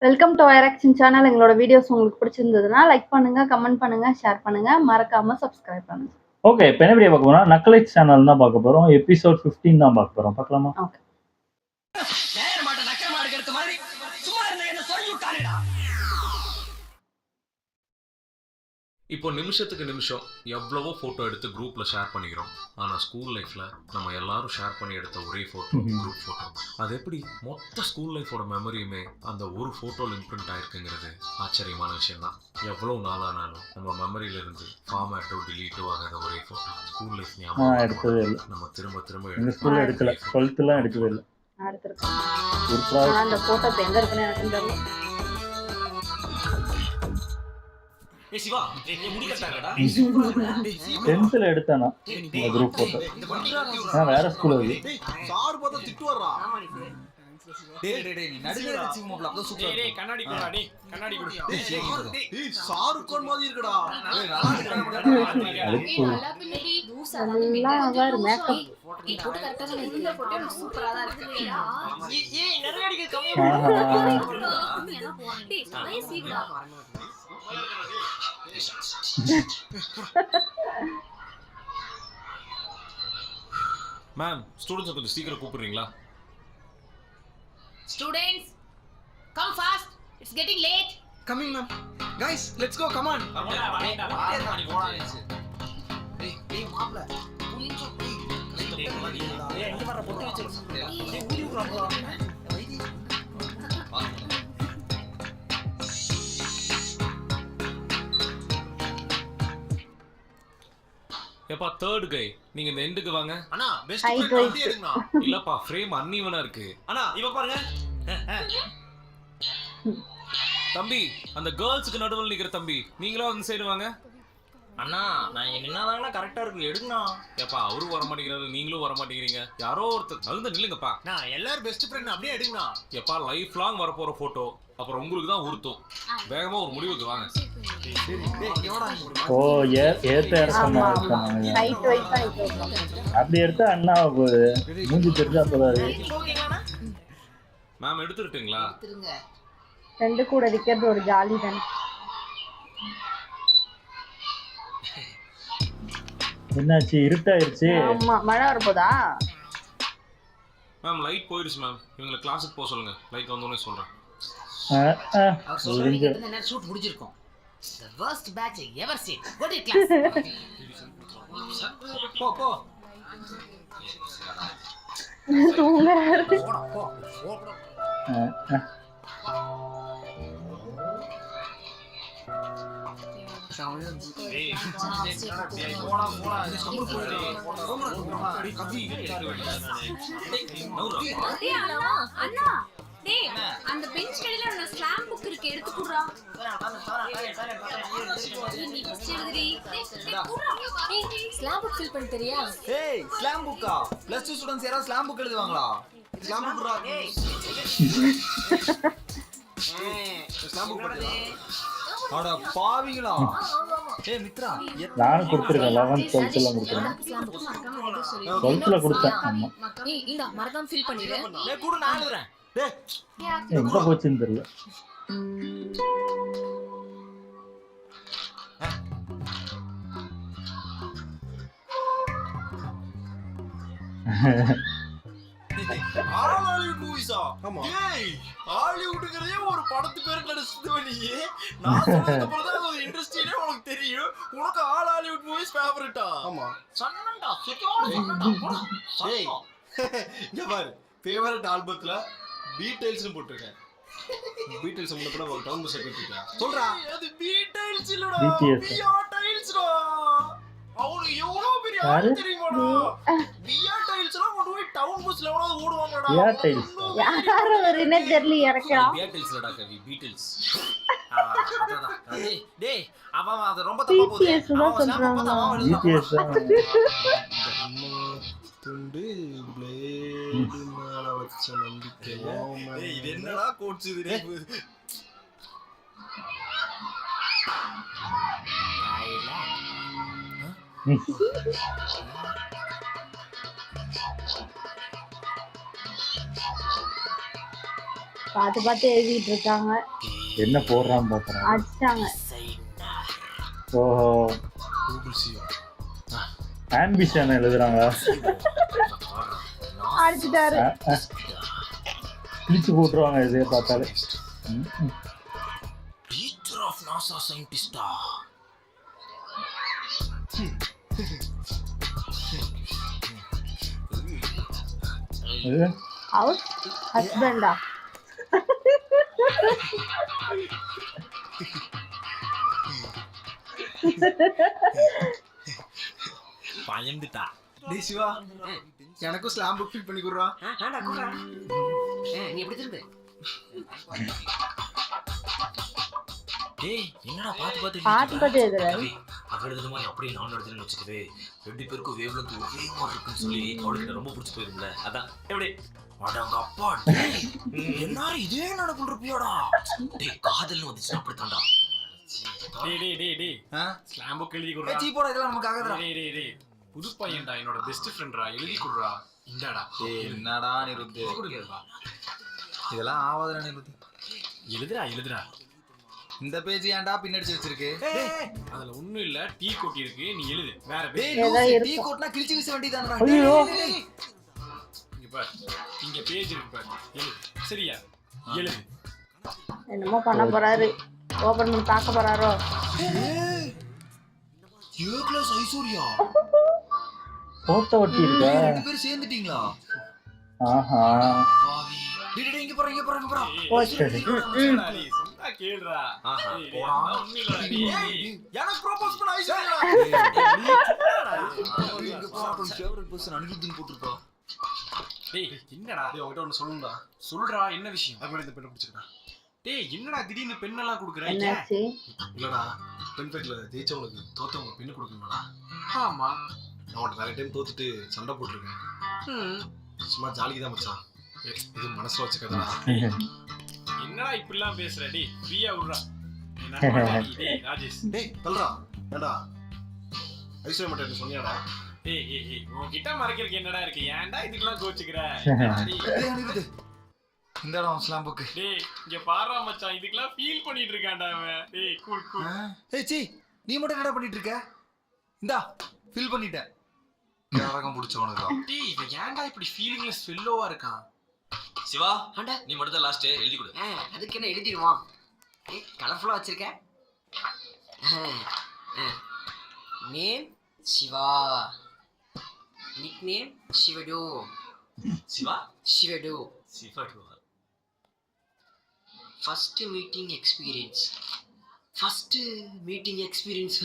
Welcome to ஐராக்ஷன் channel. எங்களோட videos உங்களுக்கு பிடிச்சிருந்ததுன்னா லைக் பண்ணுங்க, கமெண்ட் பண்ணுங்க, ஷேர் பண்ணுங்க, மறக்காம சப்ஸ்கிரைப் பண்ணுங்க. ஓகே, இப்போ என்ன வீடியோ பார்க்க போறோம்? நக்கலைட் சேனல் தான் பார்க்க போறோம். எபிசோட் 15 தான் பார்க்க போறோம். பார்க்கலாமா? ஓகே. இப்போ நிமிஷத்துக்கு நிமிஷம் எவ்வளவோ ஃபோட்டோ எடுத்து குரூப்பில் ஷேர் பண்ணிக்கிறோம். ஆனால் ஸ்கூல் லைஃப்பில் நம்ம எல்லாரும் ஷேர் பண்ணி எடுத்த ஒரே ஃபோட்டோ குரூப் ஃபோட்டோ. அது எப்படி மொத்த ஸ்கூல் லைஃபோட மெமரியுமே அந்த ஒரு ஃபோட்டோவில் இம்ப்ரிண்ட் ஆயிருக்குங்கிறது ஆச்சரியமான விஷயம் தான். எவ்வளோ நாளானாலும் நம்ம மெமரியிலிருந்து ஃபார்மேட்டோ டிலீட்டோ ஆகாத ஒரே ஃபோட்டோ ஸ்கூல் லைஃப் ஞாபகம் எடுக்கவே இல்லை. நம்ம திரும்ப திரும்ப எங்கள் ஸ்கூலில் எடுக்கல, 12th எடுக்கவே இல்லை. அந்த ஃபோட்டோ எங்க இருக்குன்னு எனக்கு தெரியல. டென்த்ல எடுத்தானா குரூப் போட்டோ. நான் வேற ஸ்கூல்ல இருக்கு. சார் போத திட்டு வர்றா. டேய் நீ நடுவுல வெச்சு மோப்ல அப்போ சூப்பரா. டேய் கண்ணாடி போடா டேய் கண்ணாடி கொடு. டேய் சார் கோன் மாதிரி இருக்குடா. டேய் நல்லா பின்னாடி எல்லாம் வேற மேக்கப். நீ போட்டு கரெக்ட்டா தான் இருக்கு. இந்த போட்டோ சூப்பரா தான் இருக்கு. ஏய் நிறைய அடிக்க கம்மியா போடு. டேய் நிறைய சீக்கிரா. மேம், ஸ்டூடெண்ட்ஸ் கொஞ்சம் சீக்கிரம் கூப்பிடுறீங்களா? Students, come fast. It's getting late. Coming ma'am. Guys, let's go, come on. டேய் மாப்ள. டேய் எங்க வர போட்டு வச்சிரு. ஏப்பா தேர்ட் கை, நீங்க இந்த எண்டுக்கு வாங்க. அண்ணா பெஸ்ட் ஃப்ரெண்ட் அப்படியே எடுங்கண்ணா. இல்லப்பா ஃப்ரேம் அன்ஈவனா இருக்கு. அண்ணா இவ பாருங்க. தம்பி, அந்த கேர்ள்ஸ்க்கு நடுவுல நிக்கிற தம்பி, நீங்களும் அந்த சைடு வாங்க. அண்ணா நான் என்னதானா கரெக்ட்டா இருக்கு எடுங்கண்ணா. ஏப்பா அவரு வர மாட்டேங்கிறாரு, நீங்களும் வர மாட்டேங்கிறீங்க. யாரோ ஒருத்தர் நடுவுல நில்லுங்கப்பா. நான் எல்லாரும் பெஸ்ட் ஃப்ரெண்ட் அப்படியே எடுங்கண்ணா. ஏப்பா லைஃப் லாங் வர போற போட்டோ, அப்புறம் உங்களுக்கு தான் உறுத்தும். வேகமா ஒரு முடிவுக்கு வாங்க. ஓ ஏத்த இறக்கமா இருக்காங்க. ஹைட் வைஸா இருக்கும். அப்படி எடுத்தா அண்ணா போகுது. மூஞ்சி தெரிஞ்சா போதாது. மேம் எடுத்துட்டீங்களா? ரெண்டு கூட இருக்கிறது ஒரு ஜாலி தானே. என்னாச்சு? இருட்டாயிருச்சு. ஆமா, மழை வரப்போதா? மேம் லைட் போயிடுச்சு மேம். இவங்களை கிளாஸுக்கு போக சொல்லுங்க. லைட் வந்தோடனே சொல்றேன். அவர் சொல்றது கேட்டு என்ன ஷூட் முடிஞ்சிருக்கும். The worst batch I ever seen. Go to class. போ தூங்குறாரு. போ. டேய் அந்த பெஞ்ச் கடையில ஒரு ஸ்லாம் புக் இருக்கு, எடுத்து குடுறா. நீ ஃபர்ஸ்ட் எழுதுடி. டேய் ஸ்லாம் புக் ஃபில் பண்ண தெரியா? ஏய் ஸ்லாம் புக்கா? +2 ஸ்டூடண்ட்ஸ் யாரோ ஸ்லாம் புக் எழுதுவாங்களா? ஸ்லாம் புக்ரா. ஸ்லாம் புக் போடுடா. அட பாவிங்களா. ஏய் மித்ரா நானும் கொடுத்துருக்கேன். 11th 12th எல்லாம் கொடுத்துருக்கேன். ஸ்லாம் புக் மறக்காம எழுத சொல்லி. 12th கொடுத்தேன். ஆமா. ஏய் இந்தா மறக்காம ஃபில் பண்ணிரு. டேய் குடு நான் எழுதுறேன். டேய் எங்க போச்சுன்னு தெரியல. ஹாலிவுட் மூவிஸா? ஏய் ஹாலிவுட்ங்கறதே ஒரு படத்து பேர் நடிச்சது நீ. நான் சொன்னது அப்புறம் தான் அது இண்டஸ்ட்ரியிலே உனக்கு தெரியும். உனக்கு ஹாலிவுட் மூவிஸ் ஃபேவரட்டா? ஆமா. சன்னண்டா சுத்தமா ஏய் இங்க பாரு, ஃபேவரட் ஆல்பத்துல டீடைல்ஸ்னு போட்டுருக்கேன். டீடைல்ஸ் முன்ன கூட ஒரு டவுன் பஸ் எடுத்துட்டேன். சொல்றா. அது டீடைல்ஸ் இல்லடா. BTS. டைல்ஸ்டா. அவனுக்கு எவ்வளவு பெரிய ஆளு தெரியுமாடா? பியா டைல்ஸ்லாம் கொண்டு போய் டவுன் பஸ்ல எவ்வளவு ஓடுவாங்கடா. பியா டைல்ஸ் யாரு வருன்னே தெரியல எனக்கு. பியாட்டில்ஸ்லடா கவி, பீட்டில்ஸ். டேய் அவன் அது ரொம்ப தப்பா போகுது. BTS தான் சொல்றாங்க. BTS துண்டு பிளேட் மேல வச்ச நம்பிக்கை. ஏய் இது என்னடா கோட்ஸ் இது? பார்த்து பார்த்து எழுதிட்டு இருக்காங்க. என்ன போடுறான்னு பாக்குறேன். அடிச்சிட்டாங்க. ஓஹோ, கூகுள் சிஓ ஆம்பிஷன் எழுதுறாங்க. அடிச்சிட்டாரு. கிழிச்சு போட்டுருவாங்க இதே பார்த்தாலே. டீச்சர் ஆஃப் நாசா சயின்டிஸ்டா. ஹவுஸ் ஹஸ்பண்டா? பயந்துட்டா. டேய் சிவா, எனக்கும் ஸ்லாம் புக் ஃபில் பண்ணி குடுறா. ஆண்டா குடுறா. நீ எப்படி திரும்ப? டேய் என்னடா பார்த்து பார்த்து எழுதுறாரு. அவ எழுதுற மாதிரி அப்படியே நான் எழுதுறேன்னு வச்சுக்கவே 2 பேருக்கும் வேவ்லென்த் ஒரே மாதிரி இருக்குன்னு சொல்லி அவளுக்கு ரொம்ப பிடிச்சி போயிரும்ல. அதான் எப்படி அடங்க அப்பா, எல்லாரும் இதே நினைப்புல இருப்பியாடா. டேய் காதல்னு வந்துச்சு அப்படித்தான்டா. டேய் ஸ்லாம் புக் எழுதி குடுறா. சீ போடா, இதெல்லாம் நமக்கு ஆகாதடா. டேய் புது பையன்டா, என்னோட பெஸ்ட் ஃப்ரெண்ட்ரா, எழுதி குடுறா. இந்தாடா. டேய் என்னடா நிருத்து, கொடுங்கப்பா. இதெல்லாம் ஆவாதடா நிருத்து. எழுதுடா. இந்த பேஜ் ஏன்டா பின்னடிச்சு வச்சிருக்கு? அதுல ஒண்ணும் இல்ல, டீ கொட்டி இருக்கு, நீ எழுது. வேற டேய் பேஜ். லூசு, டீ கோட்னா கிழிச்சு வீச வேண்டியதானடா. ஐயோ, இங்க பாரு, இங்க பேஜ் இருக்கு பாரு, எழுது. சரியா? எழுது. என்னமோ பண்ண போறாரு. ஓபன் பண்ணி பார்க்க போறாரோ? ஏ கிளாஸ் ஐஸ்வர்யா, போட்டோ ஒட்டி இருக்கா? 2 பேரும் சேர்ந்துட்டீங்களா? ஆஹா, டேய் இங்க போறா. என்னடா நீ சொன்னா கேளுடா. போடா. ஒண்ணும் இல்லடா நீ. எனக்கு ப்ரோபோஸ் பண்ண ஐஸ்வர்யா. இங்க போறா, ஃபேவரட் பர்சன் அனிருத்தின் போட்டுருக்கா. டேய் என்னடா? டேய் உன்கிட்ட ஒன்னு சொல்லுங்கடா. சொல்றா, என்ன விஷயம்? அப்படி இந்த பெண்ணை பிடிச்சிக்கடா. டேய் என்னடா திடீர்னு பெண்ணெல்லாம் குடுக்குற? என்னாச்சு? இல்லடா, பெண் ஃபைட்ல ஜெயிச்சவங்களுக்கு தோத்தவங்க பெண்ணு கொடுக்கணும்டா. ஆமா. நான் உன்கிட்ட நிறைய டைம் தோத்துட்டு சண்டை போட்டிருக்கேன். சும்மா ஜாலிக்கு தான் மச்சான், இது மனசுல வச்சுக்கடா. என்னடா இப்படிலாம் பேசுற? டேய் ஃப்ரீயா விடுறா. என்ன நண்பன்டா நீ. டேய் ராஜேஷ். டேய் தல்றா, ஏண்டா ஐஸ்வர்யா மட்டும் என்ன சொன்னியாடா? ஏய் உன்கிட்ட மறைக்கிறதுக்கு என்னடா இருக்கு? ஏன்டா இதுக்கெல்லாம் கோச்சுக்கிற? டேய் அனிருத், இந்தடா ஸ்லாம் புக். டேய் இங்க பாறா மச்சான், இதுக்கெல்லாம் ஃபீல் பண்ணிட்டு இருக்கான்டா அவன். டேய் கூல். ஏய் சீ, நீ மட்டும் என்னடா பண்ணிட்டு இருக்க? இந்தா ஃபில் பண்ணிட்டேன். யாரகம் பிடிச்சவனுக்கா? டேய் இவன் ஏன்டா இப்படி ஃபீலிங்லெஸ் ஃபெல்லோவா இருக்கான்? சிவா ஆண்டா நீ மட்டும் தான் லாஸ்ட் எழுதி கொடு. அதுக்கு என்ன எழுதிடுவான்? கலர்ஃபுல்லா வச்சிருக்க. Name Shiva, nick name Shivadu. Shiva Shivadu. Shiva first meeting experience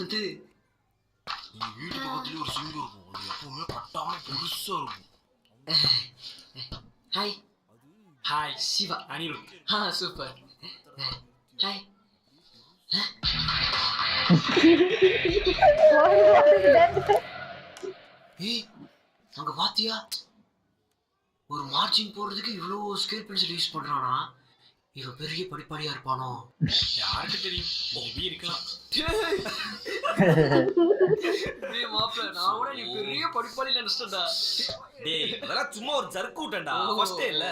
வந்து எங்க வீட்டு பக்கத்துலயே ஒரு சிங்கம் இருக்கும், அது எப்பவுமே கட்டாம பெருசா இருக்கும். Hi Shiva. Anirudh. Super. Hi. ஏய் அங்க பாத்தியா, ஒரு மார்ஜின் போடுறதுக்கு இவ்வளோ ஸ்கேல் பென்சில் யூஸ் பண்றானா? இவன் பெரிய படிப்பாளியா இருப்பானோ? யாருக்கு தெரியும், மேபி இருக்கலாம். டேய் மாப்ள, நான் கூட நீ பெரிய படிப்பாளி நினைச்சடா. டேய் அதெல்லாம் சும்மா ஒரு ஜர்க் விட்டேன்டா. ஃபர்ஸ்ட் டே இல்ல.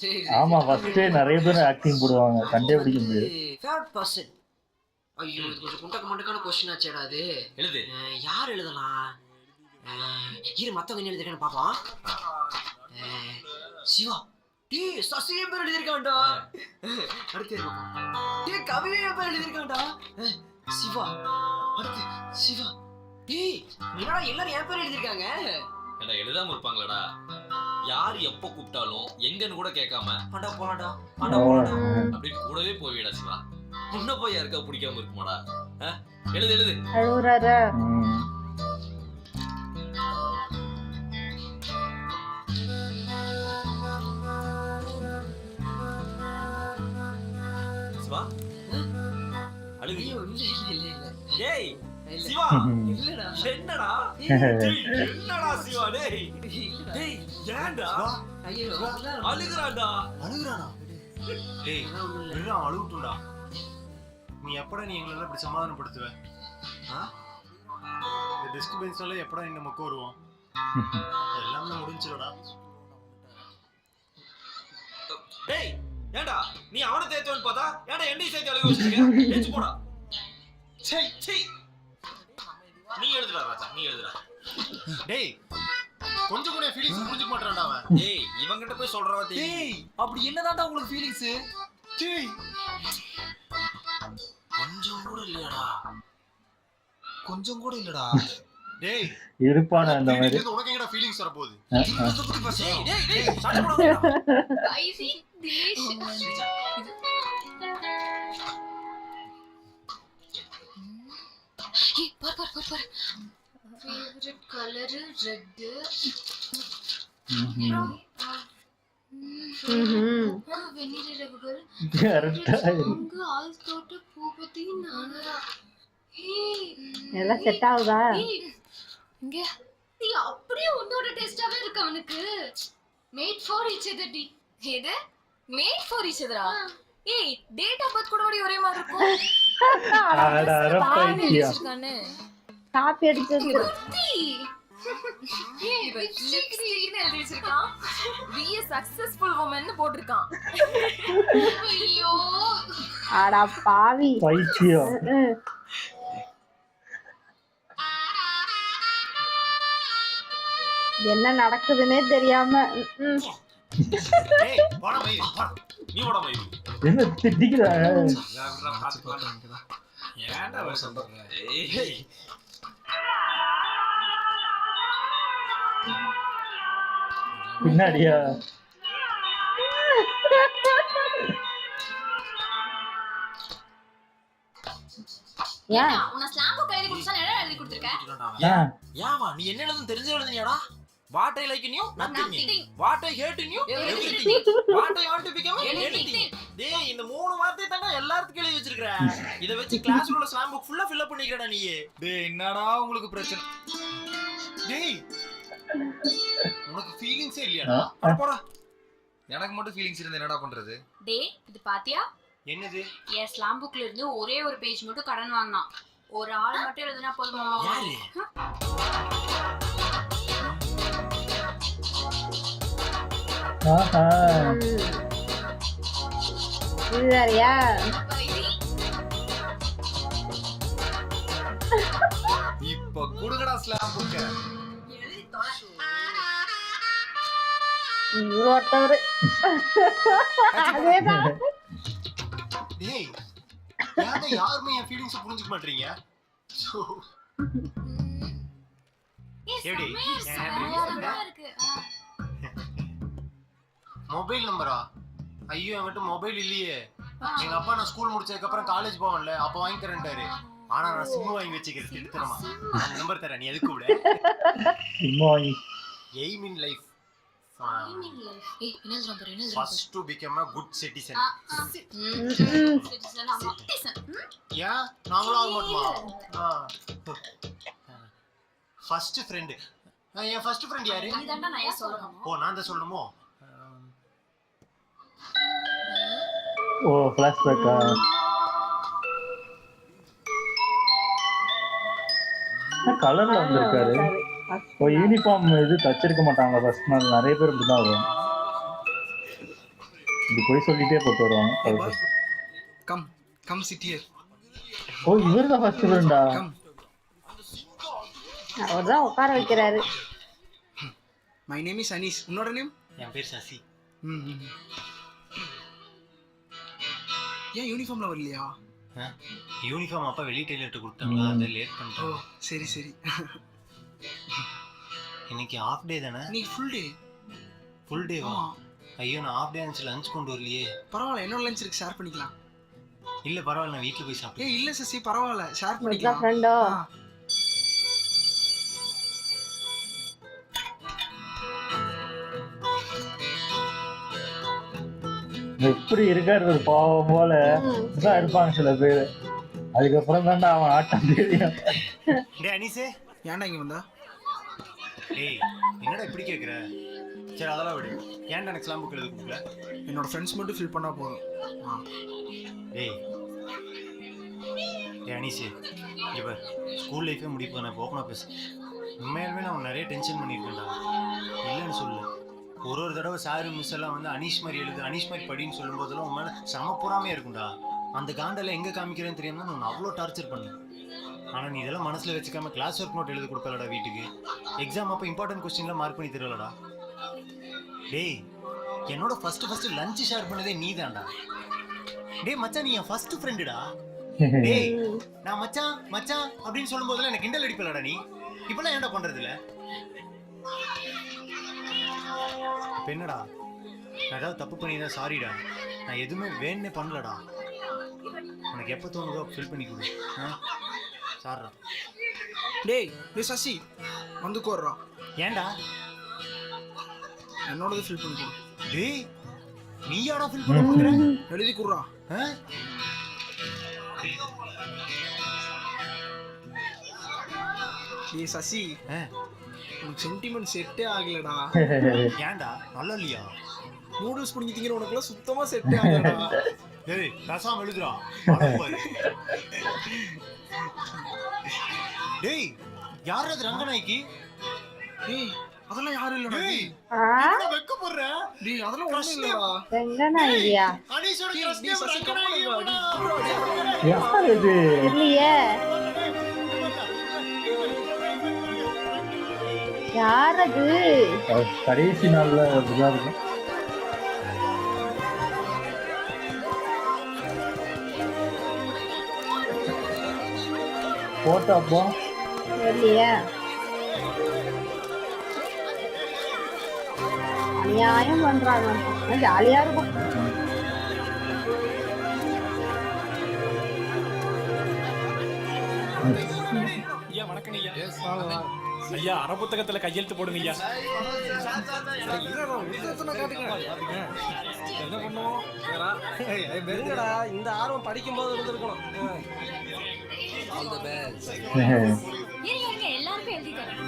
சரி. ஆமா, ஃபர்ஸ்டே நிறைய பேர் ஆக்டிங் போடுவாங்க, கண்டே பிடிக்க முடியாது. Favourite person. ஐயோ இது கொஞ்சம் குண்டக்க மண்டக்கான கொஸ்டின் ஆச்சேடா அது. எழுது. யார் எழுதலாம்? இரு மத்தவங்க என்ன எழுதிருக்கான்னு பாப்போம். சிவா. டேய் சசியே பேர் எழுதிருக்கான்டா. அடுத்து பாப்போம். டேய் கவியே பேர் எழுதிருக்கான்டா. சிவா. அடுத்து சிவா. டேய் என்னடா எல்லாரும் என் பேர் எழுதிருக்காங்க? ஏண்டா எழுதாம இருப்பாங்களடா? யார் எப்போ கூப்பிட்டாலும் எங்கன்னு கூட கேட்காம அடா போடா அப்படின்னு கூடவே போவிடா சிவா. முன்ன போய் யாருக்கா பிடிக்காம இருக்குமாடா? எழுது. அழுகுறாரா? சிவா அழுகு. இல்ல. ஏய் சிவா, இல்லடா. என்னடா என்னடா சிவா? டேய் ஏன்டா ஐயோ அழுகுறான்டா? அழுகுறானா? டேய் எல்லாம் அழுகுட்டுடா. நீ எப்படா நீ எங்களெல்லாம் இப்படி சமாதானப்படுத்துவ? இந்த டெஸ்க் பெஞ்ச்னால எப்படா இந்த மொக்க வருவோம்? எல்லாமே முடிஞ்சிடா. டேய் ஏன்டா நீ அவனை தேய்ச்சவன்னு பார்த்தா ஏன்டா என்னையும் சேர்த்து அழுக வச்சிருக்க ஏச்சு போடா சே சீ நீ எழுதுடா ராஜா நீ எழுதுடா டேய் கொஞ்சம் கூட ஃபீலிங்ஸ் புரிஞ்சுக்க மாட்டறான்டா அவன். டேய் இவங்கிட்ட போய் சொல்றவா டேய் அப்படி என்னதான்டா உங்களுக்கு ஃபீலிங்ஸ்? டேய் கொஞ்சம் கூட இல்லையாடா கொஞ்சம் கூட இல்லடா. டேய் இருப்பான அந்த மாதிரி இது உனக்கு எங்கடா ஃபீலிங்ஸ் வர போகுது? இத பத்தி பேசு. டேய் டேய் டேய் சண்டை போடாதடா ஐசி தினேஷ் ஏய் பார் ஃபேவரட் கலர் ரெட் வெண்ணிலவுகள் கரெக்டா அங்க ஆல் தோட்ட பூபதி நானரா ஏய் எல்லாம் செட் ஆகுதா? இங்க நீ அப்படியே உன்னோட டெஸ்டாவே இருக்கு அவனுக்கு மேட் ஃபார் ஈச் அதர் டி எது மேட் ஃபார் ஈச் அதரா ஏய் டேட் ஆஃப் பர்த் கூட ஒரே மாதிரி இருக்கும் அட பைத்தியா இருக்கானே காப்பி அடிச்சது ஏய் லிப்ஸ்டிக்னு எழுதி வச்சிருக்கான் be a successful woman னு போட்டுருக்கான் ஐயோ ஆடா பாவி. பைத்தியம் என்ன நடக்குதுன்னே தெரியாம டேய் வாடா மை வா. நீ போடா மயிரு என்ன திட்டிக்கிற யாரா பாத்து ஏன்டா அவ சொல்ற ஏய் பின்னாடியா ஏன் உன்னை ஸ்லாம் புக் எழுதி கொடுத்தா என்ன எழுதி கொடுத்திருக்க ஏவா நீ என்ன எழுதுன்னு தெரிஞ்சு எழுதுனியாடா What I like in you? Nothing. Nothing. What I hate in you? Everything. What I want to become? Anything. Anything. டேய் இந்த மூணு வார்த்தை தான எல்லாத்துக்கும் எழுதி வச்சிருக்கற. இத வச்சு கிளாஸ்ல உள்ள ஸ்லாம் புக் ஃபுல்லா ஃபில் அப் பண்ணிக்கடா நீ. டேய் என்னடா உங்களுக்கு பிரச்சனை? டேய் உனக்கு ஃபீலிங்ஸே இல்லையாடா? போடா. எனக்கு மட்டும் ஃபீலிங்ஸ் இருந்தா என்னடா பண்றது? டேய் இது பாத்தியா என்னது? என் ஸ்லாம் புக்ல இருந்து ஒரே ஒரு பேஜ் மட்டும் கடன் வாங்கினான் ஒரு ஆள் மட்டும் எழுதுனா போதுமா யாரு? ஆஹா இது வேறயா? இப்ப குடுங்கடா ஸ்லாம் புக்க. எழுதி தொலை ஒருத்தவரு அதேதான். டேய் ஏன்டா யாருமே என் ஃபீலிங்ஸ் புரிஞ்சுக்க மாட்டறீங்க? ஏடி இருக்கு மொபைல் நம்பரா? ஐயோ என்கிட்ட மொபைல் இல்லையே. எங்க அப்பா நான் ஸ்கூல் முடிச்சதுக்கு அப்புறம் காலேஜ் போவேன்ல அப்ப வாங்கி தரேன்டாரு. ஆனா நான் சிம் வாங்கி வச்சுக்கிறேன் எடுத்துறமா. அந்த நம்பர் தரேன் நீ எதுக்கு கூட? சும்மா எய்ம் இன் லைஃப் ஏய் என்ன சொல்ற என்ன first to become a good citizen. யா நாங்களும் ஆக மாட்டோமா? First friend. என் ஃபர்ஸ்ட் ஃப்ரெண்ட் யாரு? நீதான்டா நான் சொல்லணும் ஓ நான் தான் சொல்லணுமோ? ஓ ஃபிளாஷ்பேக்கா கலர்ல வந்திருக்காரு. ஓ யூனிஃபார்ம் இது தச்சிருக்க மாட்டாங்க ஃபர்ஸ்ட் நாள். நிறைய பேர் இப்படிதான் வருவாங்க. இது போய் சொல்லிட்டே போட்டு வருவாங்க. Come chit here. ஓ இவர் தான் ஃபர்ஸ்ட் ஃப்ரெண்டா? அவர்தான் உட்கார வைக்கிறாரு. My name is Anees. உன்னோட நேம்? என் பேர் சசி. ஏன் யூனிஃபார்ம்ல வரலையா? யூனிஃபார்ம் அப்பா வெளிய டெய்லர்ட்ட கொடுத்தாங்க. அத லேட் பண்ணிட்டோம். சரி சரி. இன்னைக்கு ஆஃப் டே தானே? நீ ஃபுல் டே. ஃபுல் டேவா? ஐயோ நான் ஆஃப் டே ஆன்ஸ் லஞ்ச் கொண்டு வரலையே. பரவாயில்ல என்னோட லஞ்ச் இருக்கு ஷேர் பண்ணிக்கலாம். இல்ல பரவாயில்ல நான் வீட்ல போய் சாப்பிடுறேன். ஏய் இல்ல சசி பரவாயில்ல ஷேர் இதுதான் பண்ணிக்கலாம். ஃப்ரெண்டோ? எப்படி இருக்காரு பாவம் போல தான் இருப்பாங்க சில பேர். அதுக்கப்புறம் தான்டா அவன் ஆட்டம் தெரியும். டேய் அனீஸே ஏன்டா இங்க வந்தா? டேய் என்னடா இப்படி கேக்குற? சரி அதெல்லாம் விடு. ஏன்டா எனக்கு ஸ்லாம் புக் எழுதி கொடுக்கல? என்னோட ஃப்ரெண்ட்ஸ் மட்டும் ஃபில் பண்ணா போதும். டேய் டேய் அனீஸே இங்க பாரு ஸ்கூல் லைஃபே முடிப்போம். நான் ஓப்பனா பேசு. உண்மையாலுமே நான் நிறைய டென்ஷன் பண்ணியிருக்கேன்டா. இல்லைன்னு சொல்லு. ஒரு தடவை சாரு மிஸ் எல்லாம் வந்து அனீஷ் மாதிரி எழுது, அனீஷ் மாதிரி படின்னு சொல்லும் போதெல்லாம் உன் மேலே செம பொறாமையாக இருக்கும்டா. அந்த காண்டெல்லாம் எங்கே காமிக்கிறேன்னு தெரியாம நான் அவ்வளோ டார்ச்சர் பண்ணேன். ஆனால் நீ இதெல்லாம் மனசில் வச்சுக்காம கிளாஸ் ஒர்க் நோட் எழுதி கொடுப்பலடா வீட்டுக்கு. எக்ஸாம் அப்போ இம்பார்ட்டன்ட் கொஸ்டின்லாம் மார்க் பண்ணி தருவலடா. டேய், என்னோட ஃபர்ஸ்ட் லஞ்ச் ஷேர் பண்ணதே நீ தான்டா. டேய் மச்சான், நீ என் ஃபர்ஸ்ட் ஃப்ரெண்டுடா. டேய், நான் மச்சான் மச்சான் அப்படின்னு சொல்லும் போதெல்லாம் எனக்கு கிண்டல் அடிப்பலடா நீ. இப்பெல்லாம் ஏன்டா பண்றது இல்ல? இப்ப என்னடா, நான் ஏதாவது தப்பு பண்ணிதான் சாரிடா. நான் எதுவுமே வேணுன்னே பண்ணலடா. உனக்கு எப்போ தோணுதோ ஃபில் பண்ணி கொடு. சார்ரா. டேய் சசி வந்து கோர்றா. ஏன்டா? என்னோடது ஃபில் பண்ணி கொடு. டேய், நீ யாரா ஃபில் பண்ண போற? எழுதி குடுறா. டேய் சசி, உனக்கு சென்டிமெண்ட் செட்டே ஆகலடா. ஏன்டா, நல்லா இல்லையா? நூடுல்ஸ் பிடிங்கி திங்கிற உனக்குலாம் சுத்தமா செட்டே ஆகலடா. டேய் பேசாம எழுதுடா. டேய், யார் அது ரங்கநாயகி? டேய் அதெல்லாம் யாரும் இல்லடா. டேய் என்ன வெக்க போற? டேய் அதெல்லாம் ஒண்ணும் இல்லடா. ரங்கநாயகியா? அனீஷோட கிரஷ் நேம் ரங்கநாயகி. யார் இது? இல்லையே. யார் அது? கடைசி நாள்ல அப்படிதான் இருக்கும். போட்டோ அப்போ இல்லையே. அநியாயம் பண்றாங்க. ஜாலியா இருக்கும். ஐயா வணக்கம் ஐயா. ஐயா அரை புத்தகத்துல கையெழுத்து போடுங்க ஐயா. என்ன பண்ணுவோம்? வெறுங்கடா, இந்த ஆர்வம் படிக்கும் போது இருந்திருக்கணும். எல்லாருக்கும் எழுதி தரேன்.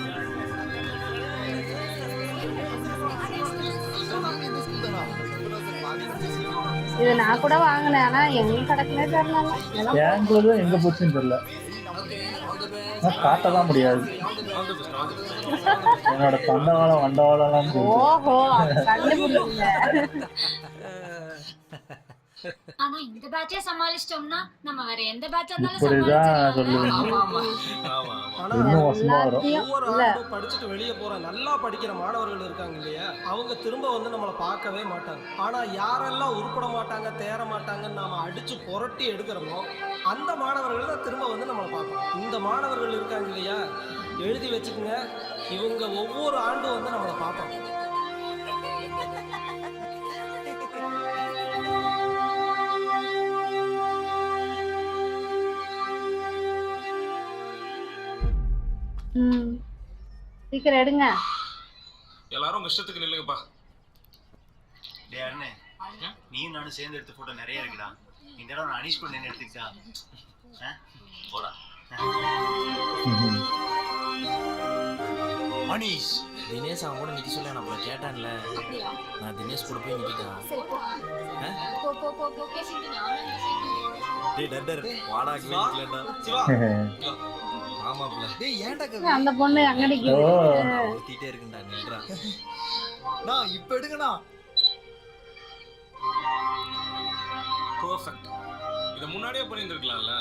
இது நான் கூட வாங்கினேன், ஆனா எங்க கிடக்குனே தெரியல. ஏங்குள்ளது எங்க போச்சுன்னு தெரியல. காட்டதான் முடியாது. என்னோட தண்டவாளம் வண்டவாளம். ஓஹோ, கண்டுபிடிக்கல. ஆனா இந்த பேட்சே சமாளிச்சிட்டோம்னா நம்ம வேற எந்த பேட்சா இருந்தாலும் இப்படிதான் சொல்லுவேன். இன்னும் மோசமா வரும். ஒவ்வொரு ஆண்டும் படிச்சுட்டு வெளியே போற நல்லா படிக்கிற மாணவர்கள் இருக்காங்க இல்லையா, அவங்க திரும்ப வந்து நம்மளை பார்க்கவே மாட்டாங்க. ஆனா யாரெல்லாம் உருப்பட மாட்டாங்க, தேர மாட்டாங்கன்னு நாம அடிச்சு புரட்டி எடுக்கிறோமோ அந்த மாணவர்கள் தான் திரும்ப வந்து நம்மளை பார்ப்போம். இந்த மாணவர்கள் இருக்காங்க இல்லையா, எழுதி வச்சுக்கோங்க, இவங்க ஒவ்வொரு ஆண்டும் வந்து நம்மளை பார்ப்பாங்க. சீக்கிரம் எடுங்க. எல்லாரும் உங்க இஷ்டத்துக்கு நில்லுங்கப்பா. டேய் அண்ணே, நீயும் நானும் சேர்ந்து எடுத்த போட்டோ நிறைய இருக்குடா. இந்த தடவை நான் அனீஷ் கூட எடுத்துக்கிட்டா போடா. அனீஷ் தினேஷ் அவன் கூட நிக்க சொல்ல நம்மள கேட்டான்ல, நான் தினேஷ் கூட போய் நிக்கிட்டேன். டேய் டர் வாடா கிளேடா. சிவா ஆமாப்ல. டேய் ஏன்டா அந்த பொண்ணு அங்கடிக்கு ஊத்திட்டே இருக்குடா. நில்றா. நான் இப்ப எடுங்கடா. பெர்ஃபெக்ட். இத முன்னாடியே பண்ணிருக்கலாம்ல.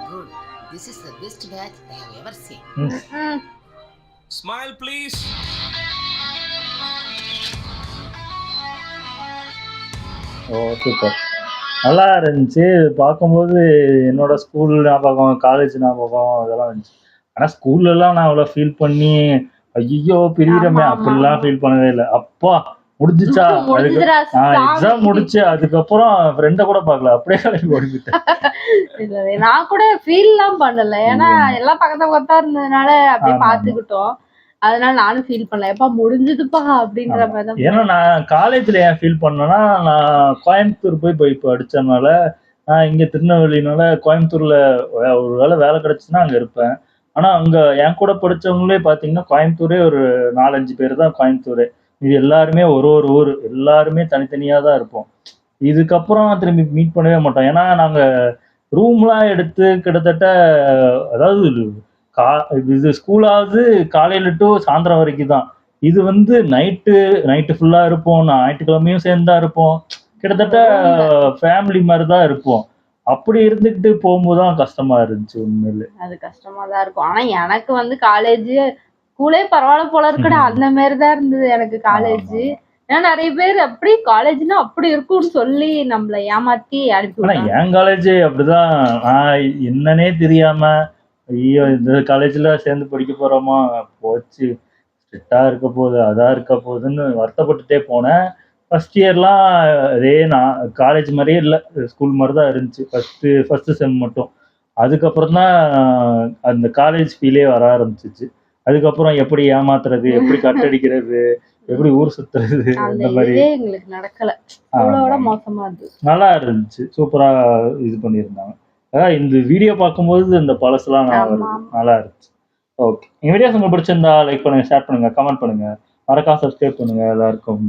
Good. This is the best batch I have ever seen. Smile please. ஓ சூப்பர், நல்லா இருந்துச்சு பார்க்கும்போது. என்னோட ஸ்கூல் ஞாபகம், காலேஜ் ஞாபகம் அதெல்லாம் இருந்துச்சு. ஆனால் ஸ்கூல்லலாம் நான் அவ்வளோ ஃபீல் பண்ணி ஐயோ பிரியிறமே அப்படிலாம் ஃபீல் பண்ணவே இல்லை. அப்பா முடிஞ்சிச்சா, அதுக்கு எக்ஸாம் முடிச்சு அதுக்கப்புறம் ஃப்ரெண்டை கூட பார்க்கல, அப்படியே கிளம்பி ஓடிக்கிட்டேன். நான் கூட ஃபீல்லாம் பண்ணல, ஏன்னா எல்லாம் பக்கத்து பக்கத்தா இருந்ததுனால அப்படியே பார்த்துக்கிட்டோம். அதனால நானும் ஃபீல் பண்ணல, எப்ப முடிஞ்சதுப்பா அப்படின்ற மாதிரி தான். ஏன்னா நான் காலேஜ்ல ஏன் ஃபீல் பண்ணேன்னா, நான் கோயம்புத்தூர் போய் இப்போ அடிச்சதுனால, நான் இங்க திருநெல்வேலினால கோயம்புத்தூர்ல ஒரு வேலை கிடைச்சுன்னா அங்க இருப்பேன். ஆனா அங்க என் கூட படிச்சவங்களே பாத்தீங்கன்னா கோயம்புத்தூரே ஒரு 4-5 பேர் தான் கோயம்புத்தூர். இது எல்லாருமே ஒரு ஊர், எல்லாருமே தனித்தனியா தான் இருப்போம். இதுக்கப்புறம் திரும்பி மீட் பண்ணவே மாட்டோம். ஏன்னா நாங்க ரூம்லாம் எடுத்து கிட்டத்தட்ட, அதாவது இது ஸ்கூலாவது காலையில டு சாயந்தரம் வரைக்கும் தான். இது வந்து நைட்டு ஃபுல்லா இருப்போம், ஞாயிற்றுக்கிழமையும் சேர்ந்தா இருப்போம். கிட்டத்தட்ட ஃபேமிலி மாதிரி தான் இருப்போம். அப்படி இருந்துகிட்டு போகும்போது தான் கஷ்டமா இருந்துச்சு உண்மையிலே. அது கஷ்டமா தான் இருக்கும். ஆனா எனக்கு வந்து காலேஜ் ஸ்கூலே பரவாயில்ல போல இருக்குடா அந்த மாதிரி தான் இருந்தது எனக்கு காலேஜ். ஏன்னா நிறைய பேர் அப்படி காலேஜ்னா அப்படி இருக்கும்னு சொல்லி நம்மள ஏமாத்தி அனுப்பி ஆனா விட்டாங்க. என் காலேஜ் அப்படிதான். நான் என்னன்னே தெரியாம ஐயோ இந்த காலேஜ்ல சேர்ந்து படிக்க போறோமா, போச்சு ஸ்ட்ரிக்டா இருக்க போகுது, அதா இருக்க போகுதுன்னு வருத்தப்பட்டுட்டே போனேன். ஃபர்ஸ்ட் இயர்லாம் அதே நான் காலேஜ் மாதிரியே இல்லை, ஸ்கூல் மாதிரி தான் இருந்துச்சு ஃபர்ஸ்ட் செம் மட்டும். அதுக்கப்புறம் தான் அந்த காலேஜ் ஃபீலே வர ஆரம்பிச்சிச்சு. அதுக்கப்புறம் எப்படி ஏமாத்துறது, எப்படி கட்டடிக்கிறது, எப்படி ஊர் சுத்துறது, அந்த இந்த மாதிரி இதுவே எங்களுக்கு நடக்கல. ஸ்கூலோட மோசமா இருந்தது. நல்லா இருந்துச்சு. சூப்பரா இது பண்ணியிருந்தாங்க. அதான் இந்த வீடியோ பார்க்கும்போது இந்த பழசுலாம் நான் வருது. நல்லா இருந்துச்சு. ஓகே. என் வீடியோஸ் உங்களுக்கு பிடிச்சிருந்தா லைக் பண்ணுங்க, ஷேர் பண்ணுங்க, கமெண்ட் பண்ணுங்க, மறக்காம சப்ஸ்கிரைப் பண்ணுங்க. எல்லாருக்கும்